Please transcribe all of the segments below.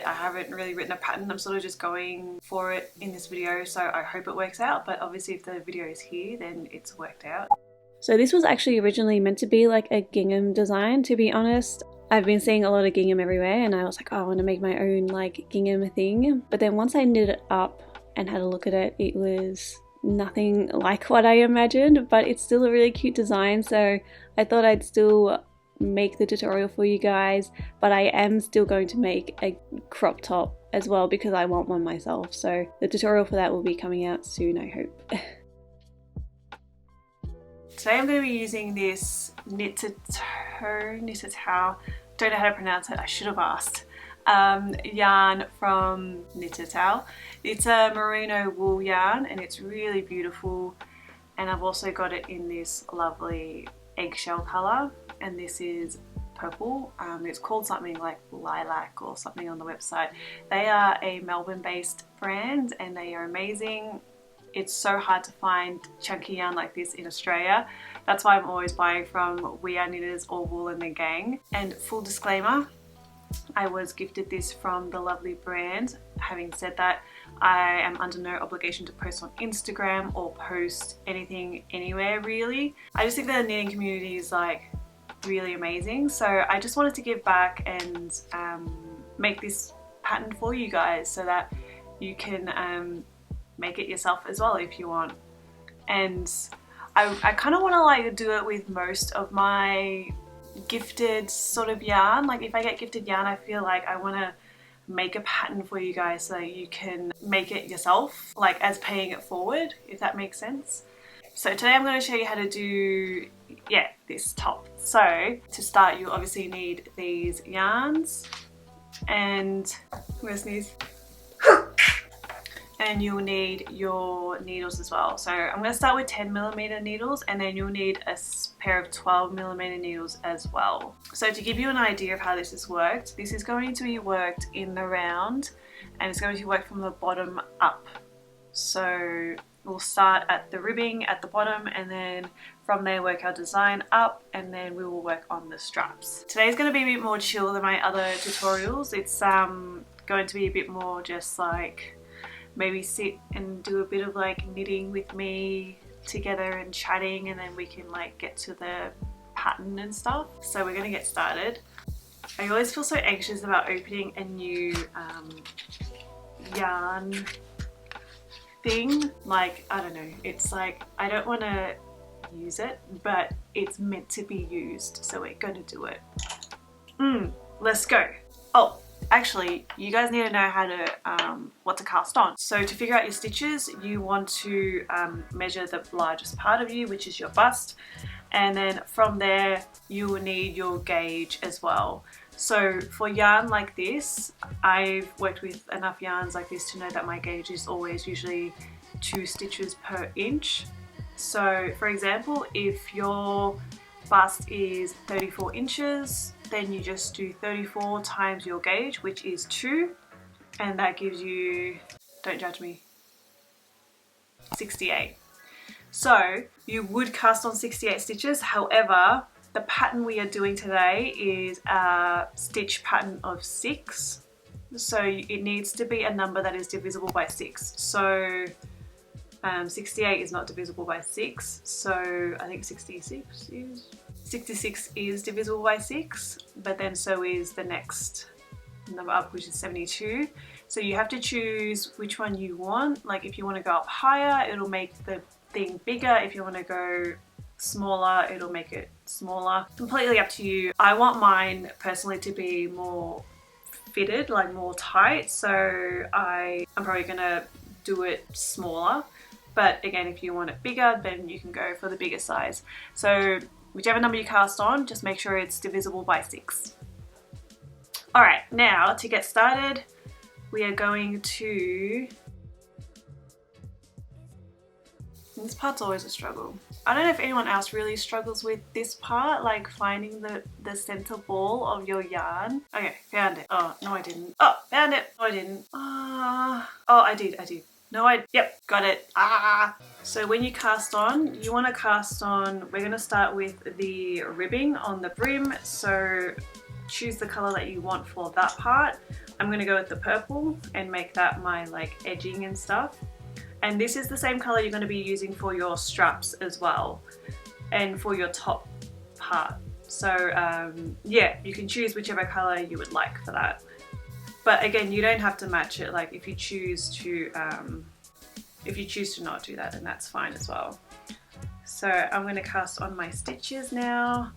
I haven't really written a pattern. I'm sort of just going for it in this video, so I hope it works out, but obviously if the video is here then it's worked out. So this was actually originally meant to be like a gingham design, to be honest. I've been seeing a lot of gingham everywhere and I was like, oh, I want to make my own like gingham thing. But then once I knit it up and had a look at it, it was nothing like what I imagined, but it's still a really cute design, so I thought I'd still make the tutorial for you guys. But I am still going to make a crop top as well because I want one myself, so the tutorial for that will be coming out soon, I hope. Today I'm going to be using this knit-to-toe, don't know how to pronounce it, I should have asked, yarn from Knit-to-Toe. It's a merino wool yarn and it's really beautiful, and I've also got it in this lovely eggshell colour, and this is purple. It's called something like lilac or something on the website. They are a Melbourne based brand and they are amazing. It's so hard to find chunky yarn like this in Australia. That's why I'm always buying from We Are Knitters or Wool and the Gang. And full disclaimer, I was gifted this from the lovely brand. Having said that, I am under no obligation to post on Instagram or post anything anywhere really. I just think that the knitting community is like really amazing, so I just wanted to give back and make this pattern for you guys so that you can make it yourself as well if you want. And I kind of want to like do it with most of my gifted sort of yarn. Like if I get gifted yarn, I feel like I want to make a pattern for you guys so that you can make it yourself, like as paying it forward, if that makes sense. So today I'm going to show you how to do, yeah, this top. So to start, you obviously need these yarns, and I'm going to sneeze. And you'll need your needles as well. So I'm going to start with 10mm needles, and then you'll need a pair of 12mm needles as well. So to give you an idea of how this is worked, this is going to be worked in the round and it's going to be worked from the bottom up. So we'll start at the ribbing at the bottom and then from there work our design up, and then we will work on the straps. Today's going to be a bit more chill than my other tutorials. It's going to be a bit more just like maybe sit and do a bit of like knitting with me together and chatting, and then we can like get to the pattern and stuff. So we're gonna get started. I always feel so anxious about opening a new yarn thing. Like, I don't know, it's like I don't want to use it, but it's meant to be used, so we're gonna do it. Let's go. Oh, actually, you guys need to know how to what to cast on. So to figure out your stitches, you want to measure the largest part of you, which is your bust, and then from there you will need your gauge as well. So for yarn like this, I've worked with enough yarns like this to know that my gauge is always usually 2 stitches per inch. So for example, if your bust is 34 inches, then you just do 34 times your gauge, which is 2, and that gives you, don't judge me, 68. So you would cast on 68 stitches. However, the pattern we are doing today is a stitch pattern of 6, so it needs to be a number that is divisible by 6. So 68 is not divisible by 6, so I think 66 is divisible by 6, but then so is the next number up, which is 72. So you have to choose which one you want. Like if you want to go up higher, it'll make the thing bigger. If you want to go smaller, it'll make it smaller. Completely up to you. I want mine personally to be more fitted, like more tight, so I'm probably gonna do it smaller. But again, if you want it bigger, then you can go for the bigger size. So whichever number you cast on, just make sure it's divisible by 6. Alright, now to get started, we are going to... This part's always a struggle. I don't know if anyone else really struggles with this part, like finding the center ball of your yarn. Okay, found it. Oh, no I didn't. Oh, found it. No I didn't. Oh, I did. No, yep, got it. So when you cast on, you want to cast on, we're going to start with the ribbing on the brim. So choose the color that you want for that part. I'm going to go with the purple and make that my like edging and stuff. And this is the same color you're going to be using for your straps as well and for your top part. So yeah, you can choose whichever color you would like for that. But again, you don't have to match it. Like if you choose to not do that, then that's fine as well. So I'm going to cast on my stitches now.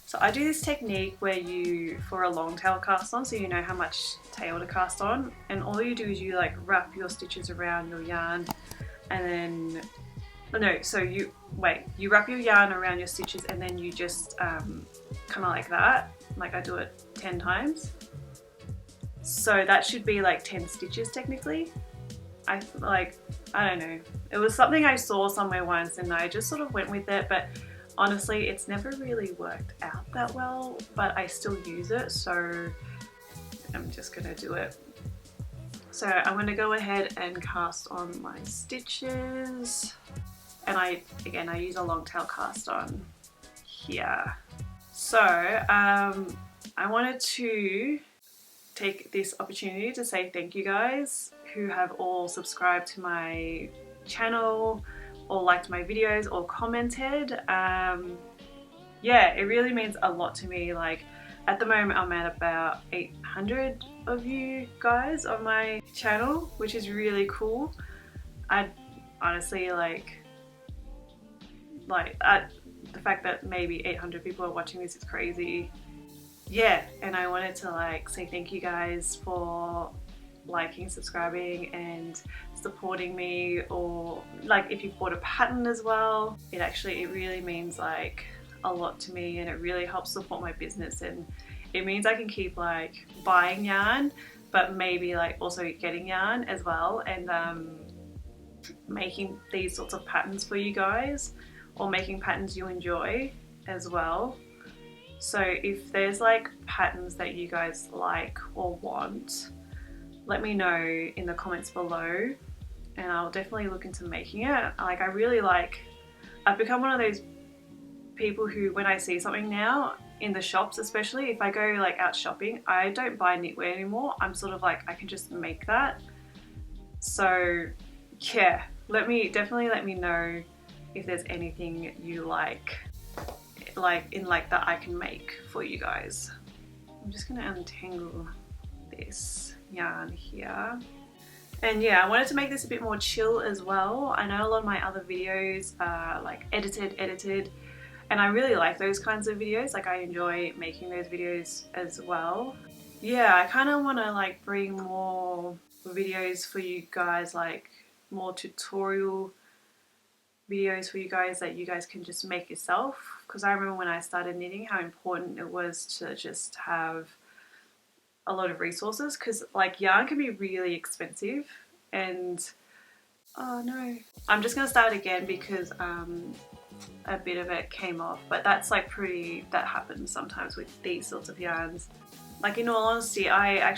So I do this technique where you, for a long tail cast on, so you know how much tail to cast on, and all you do is you like wrap your stitches around your yarn, and then, no, so you wrap your yarn around your stitches and then you just kind of like that, like I do it 10 times. So that should be like 10 stitches technically. I don't know. It was something I saw somewhere once and I just sort of went with it, but honestly, it's never really worked out that well, but I still use it, so I'm just gonna do it. So I'm gonna go ahead and cast on my stitches. And again, I use a long tail cast on here. So I wanted to take this opportunity to say thank you guys who have all subscribed to my channel or liked my videos or commented. Yeah, it really means a lot to me. Like at the moment I'm at about 800 of you guys on my channel, which is really cool. I honestly the fact that maybe 800 people are watching this is crazy. Yeah, and I wanted to like say thank you guys for liking, subscribing and supporting me, or like if you bought a pattern as well. It really means like a lot to me, and it really helps support my business, and it means I can keep like buying yarn but maybe like also getting yarn as well, and making these sorts of patterns for you guys, or making patterns you enjoy as well. So if there's like patterns that you guys like or want, let me know in the comments below and I'll definitely look into making it. Like I've become one of those people who, when I see something now in the shops, especially if I go like out shopping, I don't buy knitwear anymore. I'm sort of like, I can just make that. So yeah, definitely let me know if there's anything you like that I can make for you guys. I'm just gonna untangle this yarn here. And yeah, I wanted to make this a bit more chill as well. I know a lot of my other videos are like edited, and I really like those kinds of videos. Like I enjoy making those videos as well. Yeah, I kind of want to like bring more videos for you guys, like more tutorial videos for you guys that you guys can just make yourself, because I remember when I started knitting how important it was to just have a lot of resources, because like yarn can be really expensive. And oh no, I'm just gonna start again because a bit of it came off, but that's like that happens sometimes with these sorts of yarns. Like in all honesty, I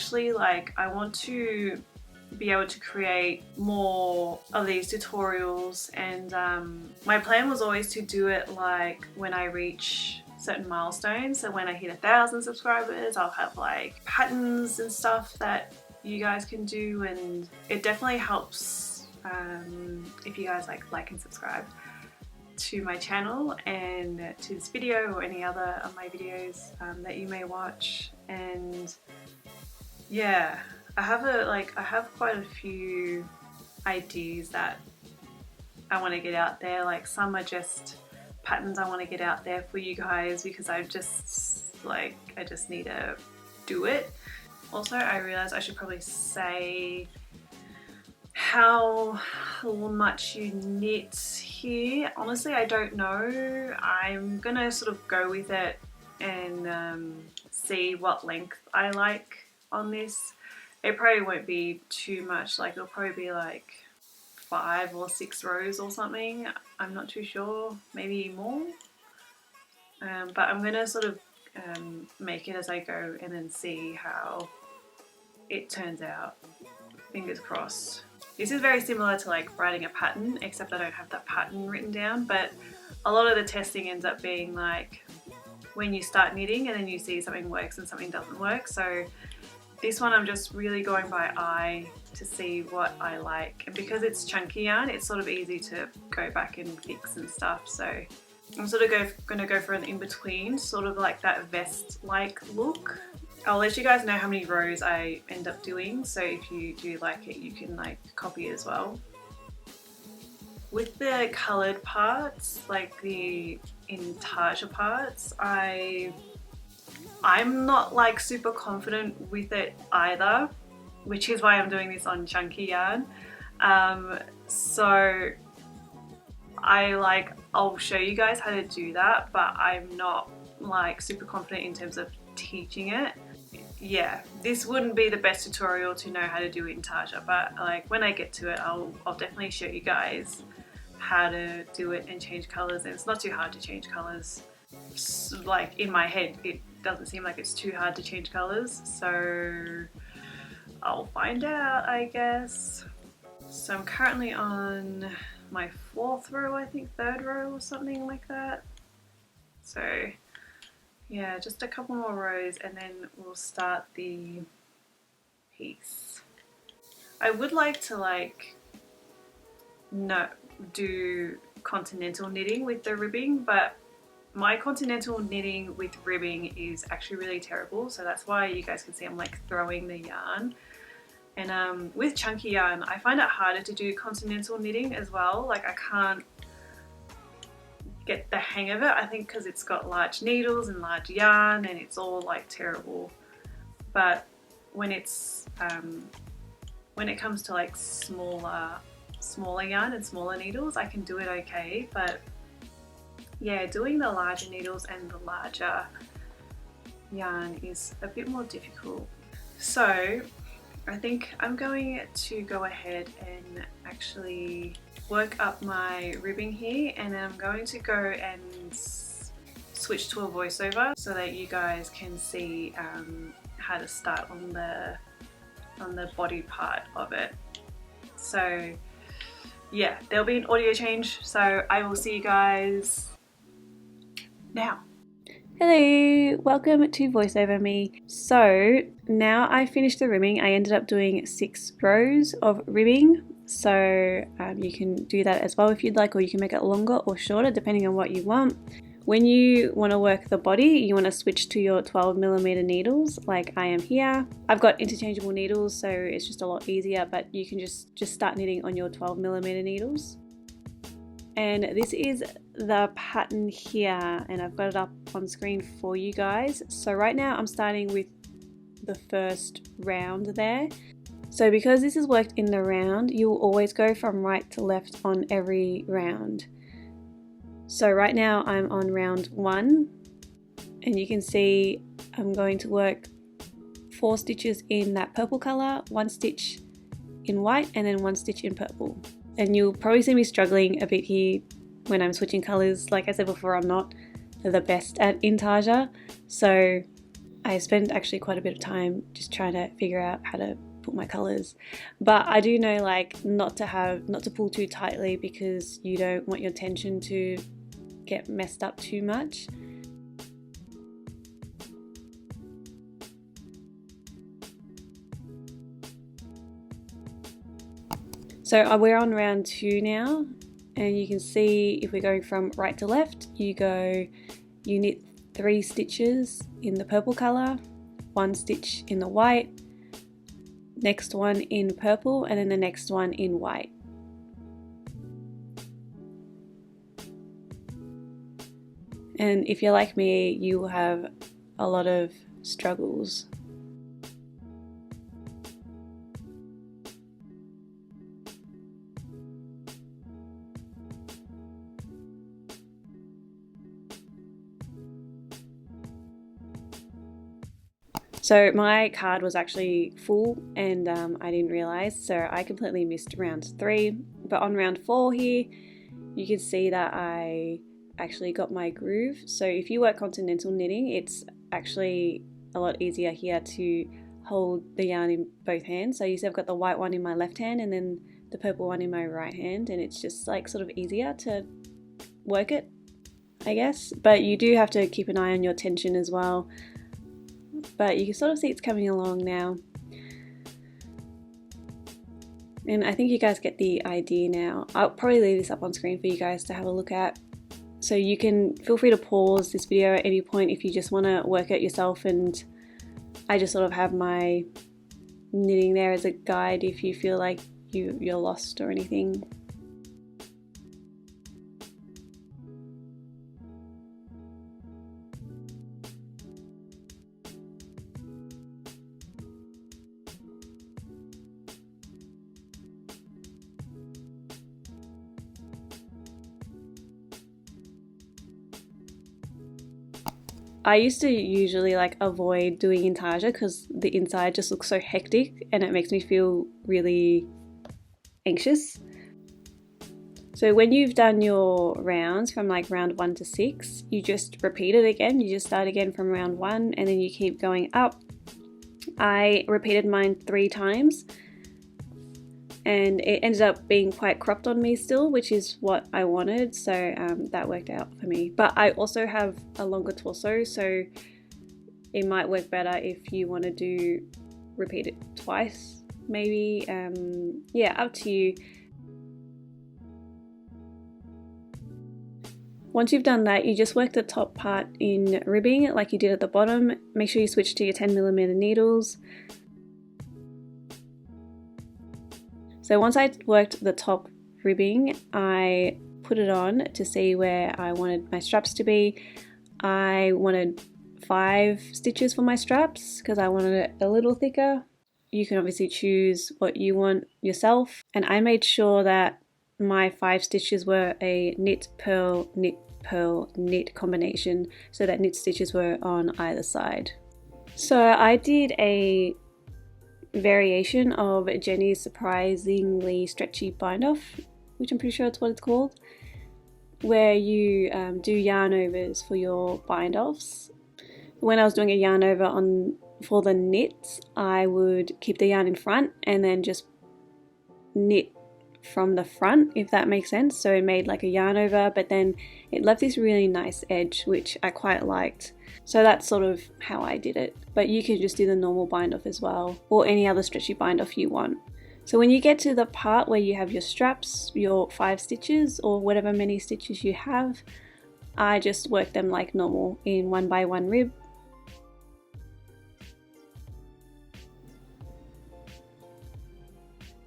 want to be able to create more of these tutorials, and my plan was always to do it like when I reach certain milestones. So when I hit 1,000 subscribers, I'll have like patterns and stuff that you guys can do, and it definitely helps if you guys like and subscribe to my channel and to this video or any other of my videos that you may watch. And yeah, I have quite a few ideas that I want to get out there. Like some are just patterns I want to get out there for you guys because I just need to do it. Also, I realized I should probably say how much you knit here. Honestly, I don't know. I'm gonna sort of go with it and see what length I like on this. It probably won't be too much, like it'll probably be like 5 or 6 rows or something. I'm not too sure, maybe more. But I'm gonna sort of make it as I go and then see how it turns out. Fingers crossed. This is very similar to like writing a pattern, except I don't have that pattern written down, but a lot of the testing ends up being like when you start knitting and then you see something works and something doesn't work. So this one I'm just really going by eye to see what I like, and because it's chunky yarn it's sort of easy to go back and fix and stuff. So I'm sort of going to go for an in-between, sort of like that vest-like look. I'll let you guys know how many rows I end up doing, so if you do like it you can like copy as well. With the coloured parts, like the intarsia parts, I'm not like super confident with it either, which is why I'm doing this on chunky yarn. So I'll show you guys how to do that, but I'm not like super confident in terms of teaching it. Yeah, this wouldn't be the best tutorial to know how to do intarsia, but like when I get to it I'll definitely show you guys how to do it and change colours, and it's not too hard to change colours. Like in my head it doesn't seem like it's too hard to change colours, so I'll find out, I guess. So I'm currently on my 4th row, I think 3rd row or something like that. So yeah, just a couple more rows and then we'll start the piece. I would like to do continental knitting with the ribbing, but my continental knitting with ribbing is actually really terrible, so that's why you guys can see I'm like throwing the yarn. And with chunky yarn I find it harder to do continental knitting as well. Like I can't get the hang of it, I think because it's got large needles and large yarn and it's all like terrible. But when it's when it comes to like smaller yarn and smaller needles I can do it okay, but yeah, doing the larger needles and the larger yarn is a bit more difficult. So I think I'm going to go ahead and actually work up my ribbing here, and then I'm going to go and switch to a voiceover so that you guys can see how to start on the body part of it. So yeah, there'll be an audio change, so I will see you guys now. Hello, welcome to VoiceOver Me. So now I finished the ribbing. I ended up doing 6 rows of ribbing, so you can do that as well if you'd like, or you can make it longer or shorter depending on what you want. When you want to work the body, you want to switch to your 12mm needles like I am here. I've got interchangeable needles, so it's just a lot easier, but you can just start knitting on your 12mm needles. And this is the pattern here, and I've got it up on screen for you guys. So right now I'm starting with the first round there. So because this is worked in the round, you will always go from right to left on every round. So right now I'm on round 1, and you can see I'm going to work 4 stitches in that purple colour, 1 stitch in white, and then 1 stitch in purple. And you'll probably see me struggling a bit here when I'm switching colours. Like I said before, I'm not the best at intarsia, so I spend actually quite a bit of time just trying to figure out how to put my colours. But I do know like not to pull too tightly, because you don't want your tension to get messed up too much. So we're on round 2 now, and you can see if we're going from right to left, you knit 3 stitches in the purple colour, 1 stitch in the white, next one in purple, and then the next one in white. And if you're like me, you will have a lot of struggles. So my card was actually full, and I didn't realise, so I completely missed round 3. But on round 4 here, you can see that I actually got my groove. So if you work continental knitting, it's actually a lot easier here to hold the yarn in both hands. So you see I've got the white one in my left hand and then the purple one in my right hand, and it's just like sort of easier to work it. I guess, but you do have to keep an eye on your tension as well. But you can sort of see it's coming along now. And I think you guys get the idea now. I'll probably leave this up on screen for you guys to have a look at. So you can feel free to pause this video at any point if you just want to work it yourself, and I just sort of have my knitting there as a guide if you feel like you're lost or anything. I used to usually like avoid doing intarsia because the inside just looks so hectic and it makes me feel really anxious. So when you've done your rounds from like round 1 to 6, you just repeat it again. You just start again from round 1 and then you keep going up. I repeated mine 3 times and it ended up being quite cropped on me still, which is what I wanted, so that worked out for me. But I also have a longer torso, so it might work better if you want to do repeat it twice maybe. Yeah, up to you. Once you've done that, you just work the top part in ribbing like you did at the bottom. Make sure you switch to your 10mm needles. So once I worked the top ribbing, I put it on to see where I wanted my straps to be. I wanted 5 stitches for my straps because I wanted it a little thicker. You can obviously choose what you want yourself, and I made sure that my 5 stitches were a knit, purl, knit, purl, knit combination, so that knit stitches were on either side. So I did a variation of Jenny's surprisingly stretchy bind off, which I'm pretty sure that's what it's called, where you do yarn overs for your bind offs. When I was doing a yarn over for the knits, I would keep the yarn in front and then just knit from the front, if that makes sense. So it made like a yarn over, but then it left this really nice edge, which I quite liked. So that's sort of how I did it. But you can just do the normal bind off as well, or any other stretchy bind off you want. So when you get to the part where you have your straps, your 5 stitches or whatever many stitches you have, I just work them like normal in 1 by 1 rib.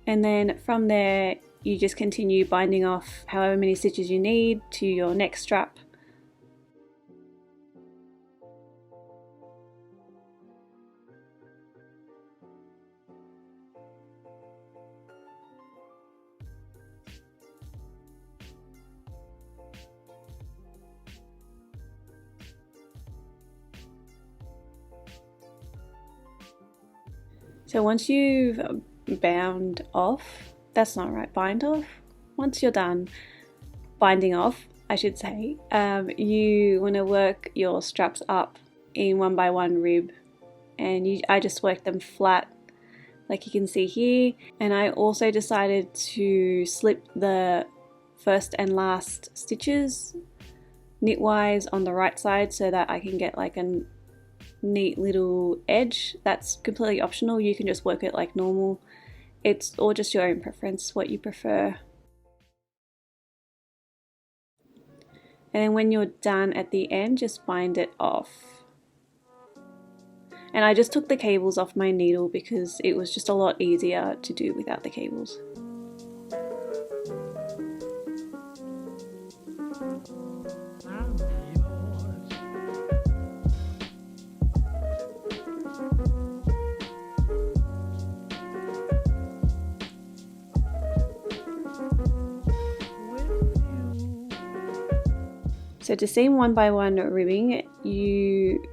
And then from there you just continue binding off however many stitches you need to your next strap. So once you've bound off, that's not right, bind off. Once you're done binding off, I should say, you want to work your straps up in 1 by 1 rib, and I just work them flat like you can see here. And I also decided to slip the first and last stitches knitwise on the right side so that I can get like a neat little edge. That's completely optional, you can just work it like normal. It's all just your own preference, what you prefer. And then when you're done at the end, just bind it off. And I just took the cables off my needle because it was just a lot easier to do without the cables. So to seam 1 by 1 ribbing, you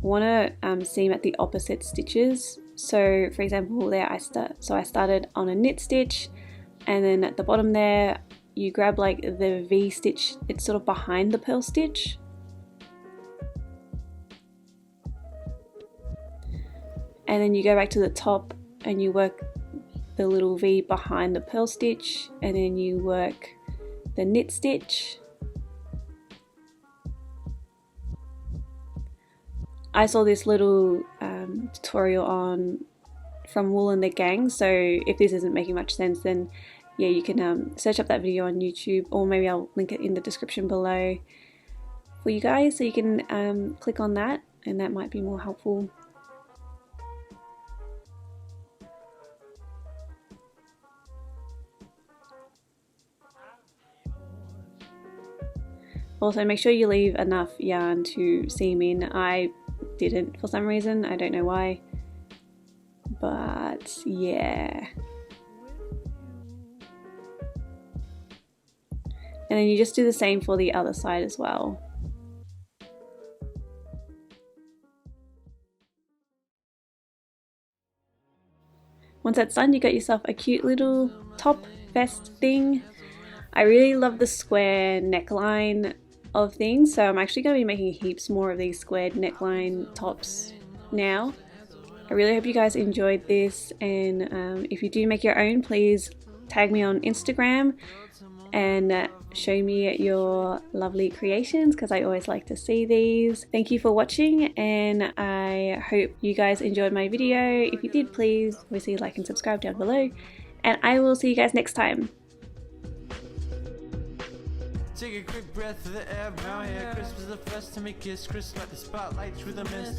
want to seam at the opposite stitches. So for example there I started on a knit stitch, and then at the bottom there you grab like the V stitch, it's sort of behind the purl stitch. And then you go back to the top and you work the little V behind the purl stitch, and then you work the knit stitch. I saw this little tutorial on from Wool and the Gang, so if this isn't making much sense, then yeah, you can search up that video on YouTube, or maybe I'll link it in the description below for you guys, so you can click on that, and that might be more helpful. Also, make sure you leave enough yarn to seam in. I didn't for some reason, I don't know why, but yeah. And then you just do the same for the other side as well. Once that's done, you got yourself a cute little top vest thing. I really love the square neckline of things, so I'm actually going to be making heaps more of these squared neckline tops now. I really hope you guys enjoyed this, and if you do make your own, please tag me on Instagram and show me your lovely creations, because I always like to see these. Thank you for watching, and I hope you guys enjoyed my video. If you did, please obviously like and subscribe down below, and I will see you guys next time. Take a quick breath of the air, brown hair, crisp as the first time it kiss, crisp like the spotlight through the mist.